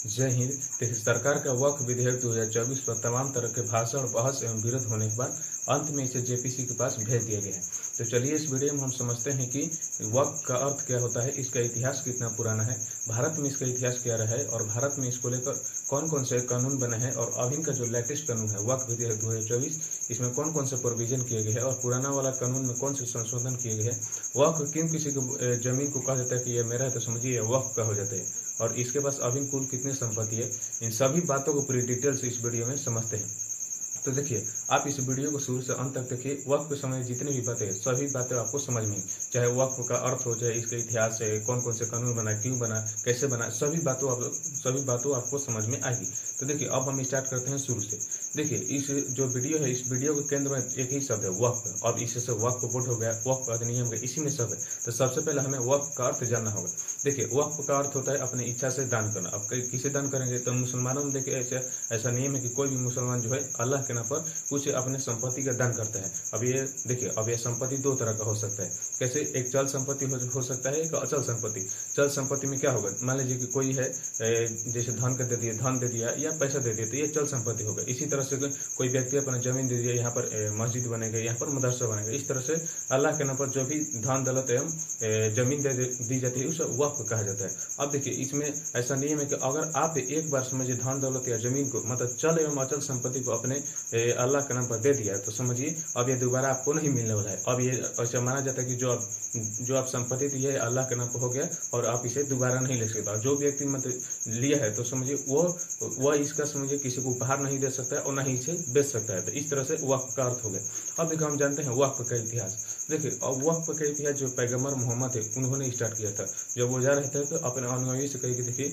जय हिंद। देखिए, सरकार का वक्फ विधेयक 2024 पर तमाम तरह के भाषण, बहस एवं विरोध होने के बाद अंत में इसे जेपीसी के पास भेज दिया गया है। तो चलिए इस वीडियो में हम समझते हैं कि वक्फ का अर्थ क्या होता है, इसका इतिहास कितना पुराना है, भारत में इसका इतिहास क्या रहा है और भारत में इसको लेकर कौन कौन से कानून बने हैं और अभी का जो लेटेस्ट कानून है वक्फ विधेयक 2024, इसमें कौन कौन से प्रोविजन किए गए हैं और पुराना वाला कानून में कौन से संशोधन किए गए हैं। वक्फ क्यों किसी को जमीन को कहा जाता है कि ये मेरा है, तो समझिए वक्फ का हो जाता है और इसके पास अभी कुल कितनी संपत्ति है, इन सभी बातों को पूरी डिटेल से इस वीडियो में समझते हैं। तो देखिए, आप इस वीडियो को शुरू से अंत तक देखिए। वक्फ के समय जितनी भी बातें हैं सभी बातें आपको समझ में, चाहे वक्फ का अर्थ हो, चाहे इसका इतिहास है, कौन कौन से कानून बना, क्यों बना, कैसे बना, सभी बातों आपको समझ में आएगी। तो देखिए, अब हम स्टार्ट करते हैं शुरू से। देखिए, इस जो वीडियो है, इस वीडियो के केंद्र में एक ही शब्द है वक्फ। अब इससे वक्फ बोर्ड हो गया, वक्फ अधिनियम का इसी में सब है। तो सबसे पहले हमें वक्फ का अर्थ जानना होगा। देखिए, वक्फ का अर्थ होता है अपनी इच्छा से दान करना। अब किसे दान करेंगे, तो मुसलमानों में देखिए ऐसा नियम है कि कोई भी मुसलमान जो है अल्लाह के नाम पर कुछ अपने संपत्ति का दान करता है। अब ये देखिए, अब ये संपत्ति दो तरह का हो सकता है। कैसे, एक चल संपत्ति हो सकता है, एक अचल संपत्ति। चल संपत्ति में क्या होगा, मान लीजिए कि कोई है जैसे धन का धन दे दिया या पैसा दे दिया, तो ये चल संपत्ति होगा। इसी तरह से कोई व्यक्ति अपना जमीन दे दिया, यहाँ पर मस्जिद बनेगा, यहाँ पर मदरसा बनेगा। इस तरह से अल्लाह के नाम पर जो भी धन दौलत एवं जमीन दी जाती है उसे वक्फ कहा जाता है। अब देखिए, इसमें ऐसा नियम है कि अगर आप एक बार समझिए धन दौलत या जमीन को, मतलब चल एवं अचल संपत्ति को अपने अल्लाह के नाम पर दे दिया, तो समझिए अब ये दोबारा आपको नहीं मिलने वाला है। अब ये ऐसा माना जाता है कि जो आप संपत्ति दी है अल्लाह के नाम पर हो गया और आप इसे दोबारा नहीं ले सकता। जो व्यक्ति मतलब लिया है तो समझिए वो इसका समझिए किसी को उपहार नहीं दे सकता है और न ही इसे बेच सकता है। तो इस तरह से वक्फ का अर्थ हो गया। अब देखो, हम जानते हैं वक्फ का इतिहास। देखिए, अब वक्फ का इतिहास जो पैगंबर मोहम्मद है उन्होंने स्टार्ट किया था। जब वो जा रहे थे तो अपने अनुयायी से कही कि देखिए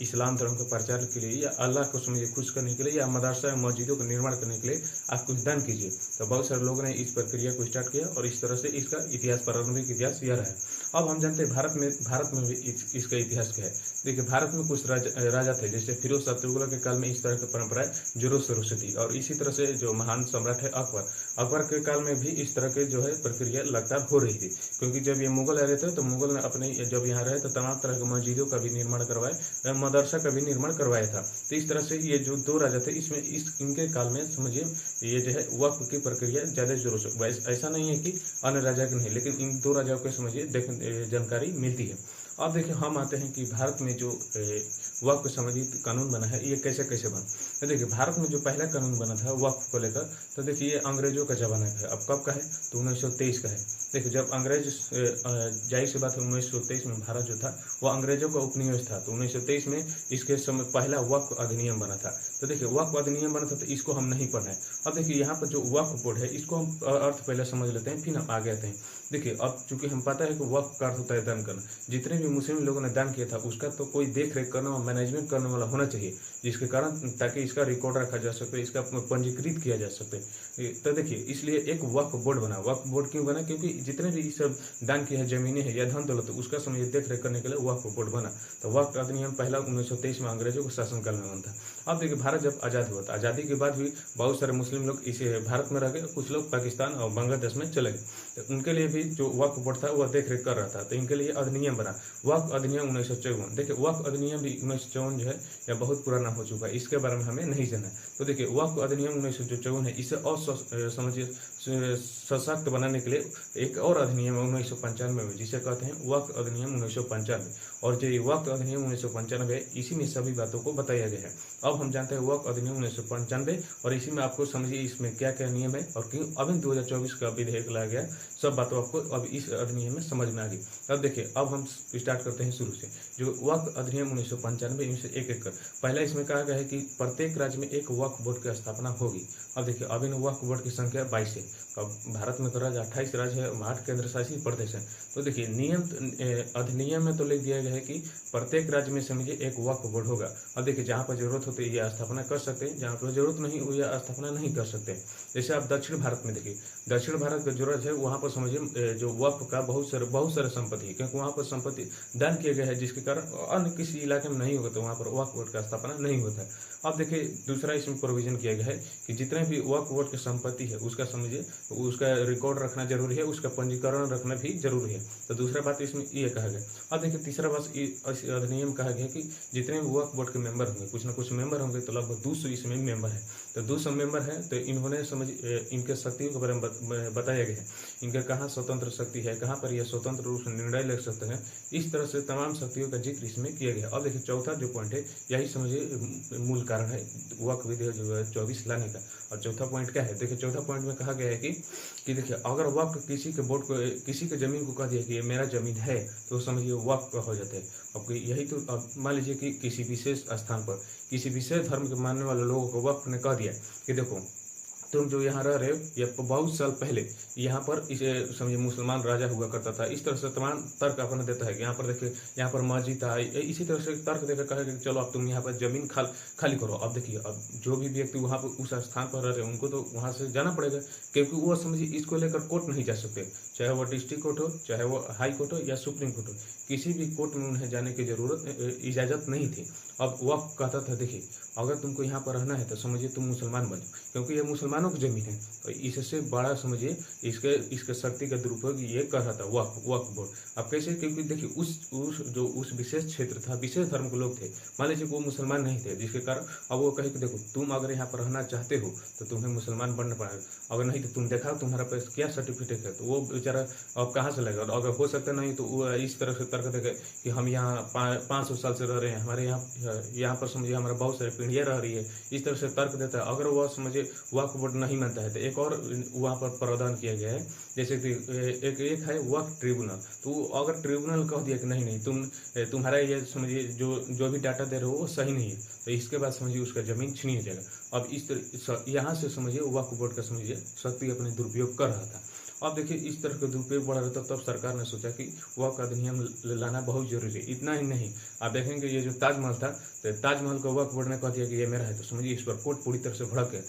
इस्लाम धर्म के प्रचार के लिए या अल्लाह को समझिए खुश करने के लिए या मदरसा या मस्जिदों का निर्माण करने के लिए आप कुछ दान कीजिए। तो बहुत सारे लोगों ने इस प्रक्रिया को स्टार्ट किया और इस तरह से इसका इतिहास, प्रारंभिक इतिहास यह रहा है। अब हम जानते हैं भारत में भी इसका इतिहास क्या है। देखिए, भारत में कुछ राजा थे, जैसे फिरोज शाह तुगलक के काल में इस तरह की परंपराएं जोरों शोरों से थी और इसी तरह से जो महान सम्राट है अकबर के काल में भी इस तरह के जो है प्रक्रिया लगातार हो रही थी। क्योंकि जब ये मुगल आ रहे थे तो मुगल ने अपने जब यहाँ रहे तो तमाम तरह के मस्जिदों का भी निर्माण करवाया, मदरसा का भी निर्माण करवाया था। तो इस तरह से ये जो दो राजा थे इसमें इनके काल में समझिए ये जो है वक्फ की प्रक्रिया ज्यादा जोरों से, ऐसा नहीं है कि अन्य राजा के नहीं, लेकिन इन दो राजाओं को समझिए जानकारी मिलती है। अब देखिए, हम आते हैं कि भारत में जो वक्फ संबंधित कानून बना है ये कैसे कैसे बना। तो देखिए, भारत में जो पहला कानून बना था वक्फ को लेकर, तो देखिए ये अंग्रेजों का जमाना है। अब कब का है, तो 1923 का है। देखिए, जब अंग्रेज जाहिर सी बात है 1923 में भारत जो था वो अंग्रेजों का उपनिवेश था, तो 1923 में इसके समय पहला वक्फ अधिनियम बना था। तो देखिए, वक्फ अधिनियम बना था तो इसको हम नहीं पढ़ना है। अब देखिए, यहाँ पर जो वक्फ बोर्ड है इसको हम अर्थ पहले समझ लेते हैं, फिर हम आगे आते हैं। देखिए, अब चूंकि हम पता है कि वक्फ का अर्थ होता है दान करना। जितने भी मुस्लिम लोगों ने दान किया था उसका तो कोई देख रेख करने और मैनेजमेंट करने वाला होना चाहिए, जिसके कारण ताकि इसका रिकॉर्ड रखा जा सके, इसका पंजीकृत किया जा सके। तो देखिए, इसलिए एक वक्फ बोर्ड बना। वक्फ बोर्ड क्यों बना, क्योंकि जितने भी सब दान किए हैं जमीनें हैं या धन दौलत उसका समझिए देख रेख करने के लिए वक्फ बोर्ड बना। तो वक्फ अधिनियम पहला 1923 में अंग्रेजों के शासनकाल में बना था। अब देखिए, भारत जब आजाद हुआ था, आजादी के बाद भी बहुत सारे मुस्लिम लोग इसे भारत में रह गए, कुछ लोग पाकिस्तान और बांग्लादेश में चले गए। तो उनके लिए भी जो वक्फ बोर्ड था वह देख रेख कर रहा था, तो इनके लिए अधिनियम बना, वक्फ अधिनियम 1954। देखिए, वक्फ अधिनियम भी 1954 जो है यह बहुत पुराना हो चुका है, इसके बारे में हमें नहीं जाना है। तो देखिए, वक्फ अधिनियम 1954 है, इसे और समझिए सशक्त बनाने के लिए एक और अधिनियम 1995 में जिसे कहते हैं वक्फ अधिनियम 1995। और जो वक्फ अधिनियम 1995 है इसी में सभी बातों को बताया गया है। अब हम जानते हैं वक्फ अधिनियम 1995 और इसी में आपको समझिए इसमें क्या क्या नियम है और क्यों अभी 2024 का विधेयक लाया गया, सब बातों आपको अब इस अधिनियम में समझ में आ गई। अब देखिए, अब हम स्टार्ट करते हैं शुरू से। जो वक्फ अधिनियम 1995 इनसे एक एक कर पहला इसमें कहा गया है कि प्रत्येक राज्य में एक वक्फ बोर्ड की स्थापना होगी। अब देखिए, अभी वक्फ बोर्ड की संख्या 22 है। अब भारत में तो राज्य 28 राज्य है, 8 केंद्र शासित प्रदेश है। तो देखिए, अधिनियम में तो लिख दिया गया है कि प्रत्येक राज्य में समझिए एक वक्फ बोर्ड होगा। अब देखिए, जहाँ पर जरूरत होती है यह स्थापना कर सकते हैं, जहाँ पर जरूरत नहीं हुई यह स्थापना नहीं कर सकते। जैसे आप दक्षिण भारत में देखिए, दक्षिण भारत का जरूरत है वहाँ पर समझिए जो वक्फ का बहुत सारे संपत्ति है, क्योंकि वहाँ पर संपत्ति दान किए गए हैं, जिसके कारण अन्य किसी इलाके में नहीं होगा तो वहाँ पर वक्फ बोर्ड का स्थापना नहीं होता है। अब देखिए, दूसरा इसमें प्रोविजन किया गया है कि जितने भी वक्फ बोर्ड की संपत्ति है उसका समझिए उसका रिकॉर्ड रखना जरूरी है, उसका पंजीकरण रखना भी जरूरी है। तो दूसरा बात इसमें ये कहा गया। अब देखिए तीसरा बात इस अधिनियम कहा गया कि जितने भी वक्फ बोर्ड के मेंबर होंगे, कुछ ना कुछ मेंबर होंगे, तो लगभग 200 इसमें मेंबर है। तो 200 मेंबर है, तो इन्होंने इनके शक्तियों के बारे में बताया गया है, इनके कहाँ स्वतंत्र शक्ति है, कहाँ पर यह स्वतंत्र रूप से निर्णय ले सकते हैं, इस तरह से तमाम शक्तियों का जिक्र इसमें किया गया। अब देखिए चौथा जो पॉइंट है, यही समझिए मूल कारण है वक्फ विधेयक जो है 24 लाने का। और चौथा पॉइंट क्या है, देखिए चौथा पॉइंट में कहा गया है कि देखिए अगर वक्फ किसी के बोर्ड को, किसी के जमीन को कह दिया कि ये मेरा जमीन है, तो समझिए वक्फ हो जाता है। अब यही तो, अब मान लीजिए कि किसी विशेष स्थान पर किसी विशेष धर्म के मानने वाले लोगों को वक्फ ने कह दिया कि देखो तुम जो यहाँ रह रहे हो, ये बहुत साल पहले यहाँ पर इसे समझिए मुसलमान राजा हुआ करता था। इस तरह से तमाम तर्क अपना देता है कि यहाँ पर देखिए यहाँ पर मस्जिद था, इसी तरह से तर्क देकर कहेगा कि चलो अब तुम यहाँ पर जमीन खाली करो। अब देखिए अब जो भी व्यक्ति वहाँ पर उस स्थान पर रह रहे हैं उनको तो वहाँ से जाना पड़ेगा, क्योंकि वो समझिए इसको लेकर कोर्ट नहीं जा सकते, चाहे वो डिस्ट्रिक्ट कोर्ट हो, चाहे वो हाई कोर्ट हो या सुप्रीम कोर्ट हो, किसी भी कोर्ट में उन्हें जाने की जरूरत इजाजत नहीं थी। अब वक्फ कहता था देखिए अगर तुमको यहाँ पर रहना है तो समझिए तुम मुसलमान बनो, क्योंकि ये मुसलमानों की जमीन है। तो इससे बड़ा समझिए इसके शक्ति का दुरुपयोग ये कर रहा था वक्फ बोर्ड। अब कैसे, क्योंकि देखिए उस विशेष क्षेत्र था, विशेष धर्म के लोग थे, मान लीजिए वो मुसलमान नहीं थे, जिसके कारण अब वो कहे कि देखो तुम अगर यहाँ पर रहना चाहते हो तो तुम्हें मुसलमान बनना पड़ेगा, अगर नहीं तो तुम दिखाओ तुम्हारा पास क्या सर्टिफिकेट है। तो वो बेचारा अब कहाँ से लगेगा, अगर हो सकता नहीं तो वो इस तरह से तर्क देगा कि हम यहाँ 500 साल से रह रहे हैं, हमारे यहाँ पर समझिए हमारा बहुत सारी पीढ़ियाँ रह रही है, इस तरह से तर्क देता है। अगर वह समझिए वक्फ बोर्ड नहीं मानता है तो एक और वहाँ पर प्रावधान किया गया है, जैसे कि एक है वक्फ ट्रिब्यूनल। तो अगर ट्रिब्यूनल कह दिया कि नहीं तुम्हारा ये समझिए जो भी डाटा दे रहे हो वो सही नहीं है, तो इसके बाद समझिए उसका जमीन छीन जाएगा। अब इस तरह यहाँ से समझिए वक्फ बोर्ड का समझिए शक्ति अपने दुरुपयोग कर रहा था। अब देखिए इस तरह के दुरुपयोग बढ़ रहा था, तब सरकार ने सोचा कि वक्फ अधिनियम लाना बहुत जरूरी है। इतना ही नहीं, आप देखेंगे ये जो ताजमहल था, तो ताजमहल को वक्फ बोर्ड ने कह दिया कि ये मेरा है, तो समझिए इस पर कोर्ट पूरी तरह से भड़क गया।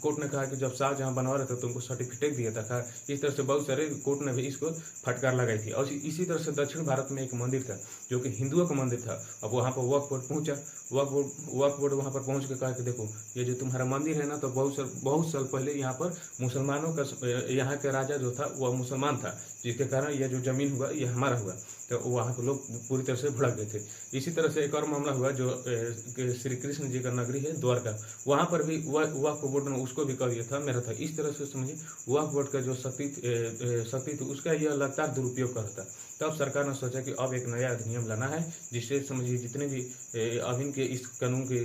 कोर्ट ने कहा कि जब शाहजहां बनवा रहे थे तो उनको सर्टिफिकेट दिया था। इस तरह से बहुत सारे कोर्ट ने भी इसको फटकार लगाई थी। और इसी तरह से दक्षिण भारत में एक मंदिर था जो कि हिंदुओं का मंदिर था। अब वहाँ पर वक्फ बोर्ड पहुंचा, वक्फ बोर्ड वहाँ पर पहुंच के कहा कि देखो ये जो तुम्हारा मंदिर है ना, तो बहुत साल पहले यहाँ पर मुसलमानों का, यहाँ के राजा जो था वह मुसलमान था, जिसके कारण यह जो जमीन हुआ यह हमारा हुआ। तो वहाँ के लोग पूरी तरह से भड़क गए थे। इसी तरह से एक और मामला हुआ जो श्री कृष्ण जी का नगरी है द्वारका, वहाँ पर भी वक्फ बोर्ड ने उसको भी कह दिया था मेरा था। इस तरह से समझिए वक्फ बोर्ड का जो शक्ति थी उसका यह लगातार दुरुपयोग कर रहा था। तब सरकार ने सोचा कि अब एक नया अधिनियम लाना है जिससे समझिए जितने भी अभी के इस कानून के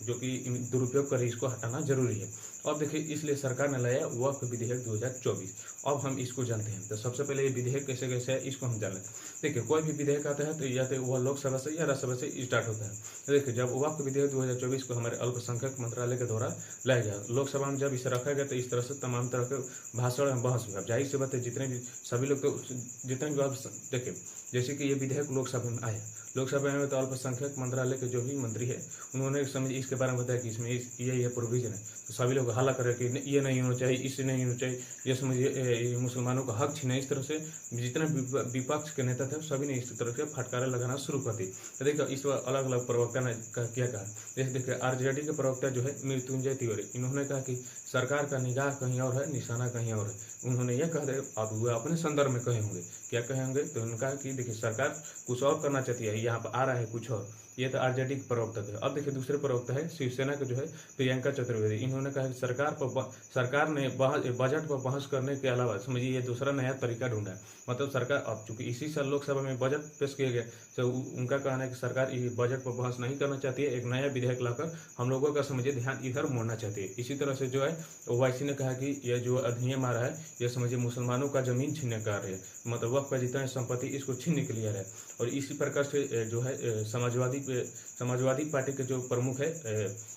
जो कि दुरुपयोग करे इसको हटाना जरूरी है। अब देखिए इसलिए सरकार ने लाया वक्फ विधेयक 2024। अब हम इसको जानते हैं। तो सबसे पहले ये विधेयक कैसे है इसको हम जान लेते हैं। देखिए कोई भी विधेयक आता है तो या तो वह लोकसभा से या राज्यसभा से स्टार्ट होता है। तो देखिए जब वक्फ विधेयक 2024 को हमारे अल्पसंख्यक मंत्रालय के द्वारा लाया गया, लोकसभा में जब इसे रखा गया तो इस तरह से तमाम तरह के भाषण एवं बहस हुआ। जाहिर सी बात है जितने भी सभी लोग तो जितने भी देखिए जैसे कि ये विधेयक लोकसभा में आया, लोकसभा में तो अल्पसंख्यक मंत्रालय के जो भी मंत्री है उन्होंने समझ इसके बारे में बताया कि इसमें ये प्रोविजन है। तो सभी लोग हल्ला कर रहे कि ये नहीं होना चाहिए, इससे नहीं होना चाहिए, ये समझिए मुसलमानों का हक छीना। इस तरह से जितने विपक्ष के नेता थे सभी ने इस तरह से फटकारे लगाना शुरू कर दी। तो देखिए इस पर अलग अलग प्रवक्ता ने क्या कहा। जैसे देखिए आरजेडी के प्रवक्ता जो है मृत्युंजय तिवारी, इन्होंने कहा कि सरकार का निगाह कहीं और है, निशाना कहीं और है। उन्होंने यह कहा, अब वो अपने संदर्भ में कहे होंगे, क्या कहे होंगे, तो उन्होंने कहा कि देखिए सरकार कुछ और करना चाहती है, यहाँ पर आ रहा है कुछ और। ये तो आरजेडी के प्रवक्ता थे। अब देखिए दूसरे प्रवक्ता है शिवसेना के जो है प्रियंका चतुर्वेदी, इन्होंने कहा कि सरकार ने बजट पर बहस करने के अलावा समझिए ये दूसरा नया तरीका ढूंढा। मतलब सरकार अब चूंकि इसी साल लोकसभा में बजट पेश किया गया, तो उनका कहना है कि सरकार ये बजट पर बहस नहीं करना चाहती है, एक नया विधेयक लाकर हम लोगों का समझिए ध्यान इधर मोड़ना चाहती है। इसी तरह से जो है ओवैसी ने कहा कि यह जो अधिनियम आ रहा है यह समझिए मुसलमानों का जमीन छीनने का आ रहा है, मतलब वक्फ का जितना संपत्ति इसको छीनने के लिए आ रहा है। और इसी प्रकार से जो है समाजवादी पार्टी के जो प्रमुख है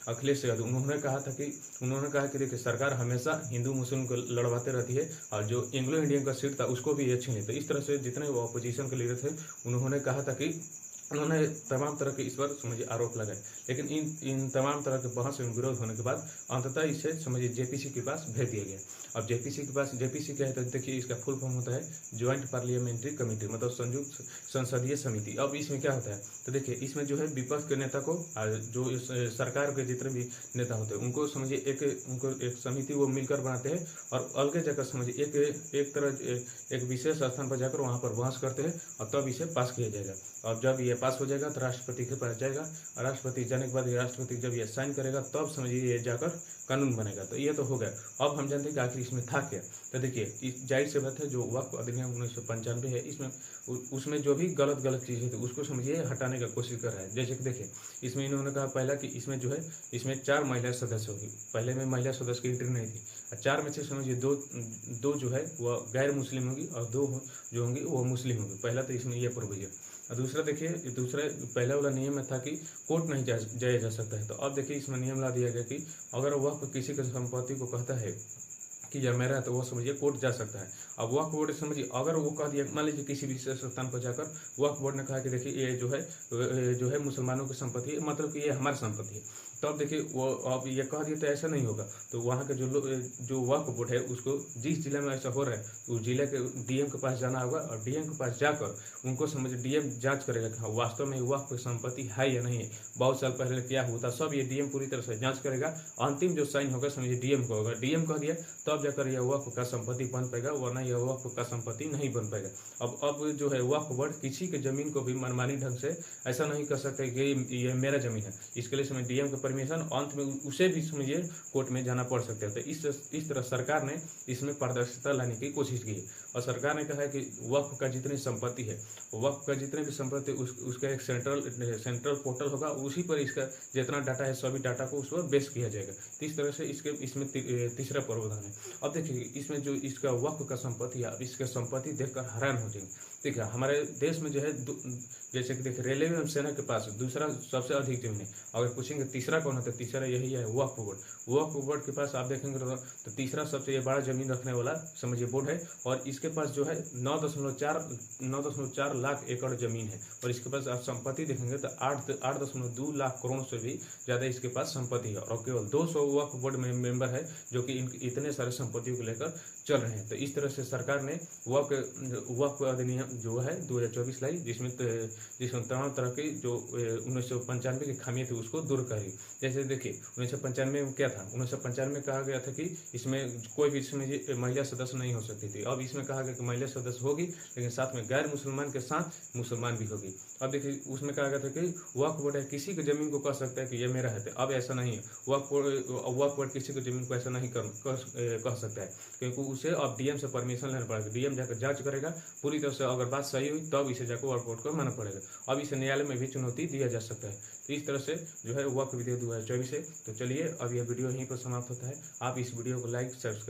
अखिलेश यादव, उन्होंने कहा कि देखिए सरकार हमेशा हिंदू मुस्लिम को लड़वाते रहती है और जो एंग्लो इंडियन का सीट था उसको भी ये छीने। तो इस तरह से जितने वो अपोजिशन के लीडर थे उन्होंने कहा था कि उन्होंने तमाम तरह के इस पर समझिए आरोप लगाए, लेकिन इन तमाम तरह के बहस एवं विरोध होने के बाद अंततः इसे समझिए जेपीसी के पास भेज दिया गया। अब जेपीसी के पास, जेपीसी क्या है तो देखिए इसका फुल फॉर्म होता है ज्वाइंट पार्लियामेंट्री कमेटी, मतलब संयुक्त संसदीय समिति। अब इसमें क्या होता है तो देखिए इसमें जो है विपक्ष के नेता को, जो इस सरकार के जितने भी नेता होते हैं उनको समझिए एक समिति वो मिलकर बनाते हैं और अलग जगह समझिए एक विशेष स्थान पर जाकर वहां पर बहस करते हैं और तब इसे पास किया जाएगा। और जब ये पास हो जाएगा तो राष्ट्रपति के पास जाएगा और राष्ट्रपति जाने के बाद राष्ट्रपति जब ये साइन करेगा तब समझिए ये जाकर कानून बनेगा। तो ये तो हो गया। अब हम जानते हैं कि आखिर इसमें था क्या। तो देखिए जाहिर सी बात है, जो वक्फ अधिनियम 1995 है, इसमें उसमें जो भी गलत चीज़ें थी उसको समझिए हटाने का कोशिश कर रहा है। जैसे कि देखिए इसमें इन्होंने कहा पहला कि इसमें जो है इसमें 4 महिला सदस्य होगी। पहले में महिला सदस्य की एंट्री नहीं थी। 4 में से समझिए दो जो है वह गैर मुस्लिम होगी और 2 जो होंगी वो मुस्लिम होगी। पहला तो इसमें यह प्रोविजन। और दूसरा देखिए, पहले वाला नियम में था कि कोर्ट नहीं जाया जा सकता है। तो अब देखिए इसमें नियम ला दिया गया कि अगर वह किसी की संपत्ति को कहता है कि यह मेरा है तो वो समझिए कोर्ट जा सकता है। अब वक्फ बोर्ड समझिए अगर वो कह दिया, मान लीजिए किसी विशेष स्थान पर जाकर वक्फ बोर्ड ने कहा कि देखिए ये जो है मुसलमानों की संपत्ति है, मतलब कि ये हमारी संपत्ति है, तो अब देखिए वो अब ये कह दिया तो ऐसा नहीं होगा। तो वहाँ के जो वक्फ बोर्ड है उसको जिस जिले में ऐसा हो रहा है उस जिले के डीएम के पास जाना होगा और डीएम के पास जाकर उनको समझिए डीएम जांच करेगा कि हाँ वास्तव में वक्फ संपत्ति है या नहीं है, बहुत साल पहले क्या हुआ था, सब ये डीएम पूरी तरह से जांच करेगा। अंतिम जो साइन होगा समझिए डीएम को होगा। डीएम कह दिया तब जाकर यह वक्फ का संपत्ति बन पाएगा, वरना यह वक्फ का संपत्ति नहीं बन पाएगा। अब जो है वक्फ बोर्ड किसी के जमीन को भी मनमानी ढंग से ऐसा नहीं कर सकते कि ये मेरा जमीन है, इसके लिए समय डीएम का परमिशन, अंत में उसे भी समझिए कोर्ट में जाना पड़ सकता है। तो इस तरह सरकार ने इसमें पारदर्शिता लाने की कोशिश की है और सरकार ने कहा है कि वक्फ का जितनी संपत्ति है, वक्फ का जितने भी संपत्ति उसका एक सेंट्रल पोर्टल होगा, उसी पर इसका जितना डाटा है सभी डाटा को उस पर बेस किया जाएगा। तो इस तरह से इसमें तीसरा प्रावधान है। अब देखिए इसमें जो इसका वक्फ का संपत्ति है, इसका संपत्ति देखकर हैरान हो जाएंगे। देखिए हमारे देश में जो है जैसे कि देखिए रेलवे एवं सेना के पास दूसरा सबसे अधिक जमीन है। अगर पूछेंगे तीसरा कौन है तो तीसरा यही है वक्फ बोर्ड। वक्फ बोर्ड के पास आप देखेंगे तो तीसरा सबसे बड़ा जमीन रखने वाला समझिए बोर्ड है और इसके पास जो है 9.4 लाख एकड़ जमीन है और इसके पास आप संपत्ति देखेंगे तो 8.2 लाख करोड़ से भी ज्यादा इसके पास संपत्ति है और केवल 200 वक्फ बोर्ड में मेंबर है जो कि इतने सारे संपत्तियों को लेकर चल रहे हैं। तो इस तरह से सरकार ने वक्फ अधिनियम जो है 2024 लाई, जिसमें तमाम तरह की जो 1995 की खामियां थी उसको दूर करी। जैसे देखिए 1995 में क्या था, 1995 में कहा गया था कि इसमें कोई भी इसमें महिला सदस्य नहीं हो सकती थी। अब इसमें कहा गया कि महिला सदस्य होगी लेकिन साथ में गैर मुसलमान के साथ मुसलमान भी होगी। अब देखिए उसमें कहा गया था कि वक्फ बोर्ड है किसी की जमीन को कह सकता है कि ये मेरा है। अब ऐसा नहीं है, वक्फ बोर्ड किसी की जमीन को ऐसा नहीं कह सकता है, क्योंकि उसे अब डीएम से परमिशन लेना पड़ेगा। डीएम जाकर जांच करेगा, पूरी तरह से अगर बात सही हुई तब इसे जाकर वक्फ बोर्ड को मानना पड़ेगा। अब इसे न्यायालय में भी चुनौती दिया जा सकता है। तो इस तरह से जो है वक्फ विधेयक 2024 है। तो चलिए अब यह वीडियो यहीं पर समाप्त होता है। आप इस वीडियो को लाइक सब्सक्राइब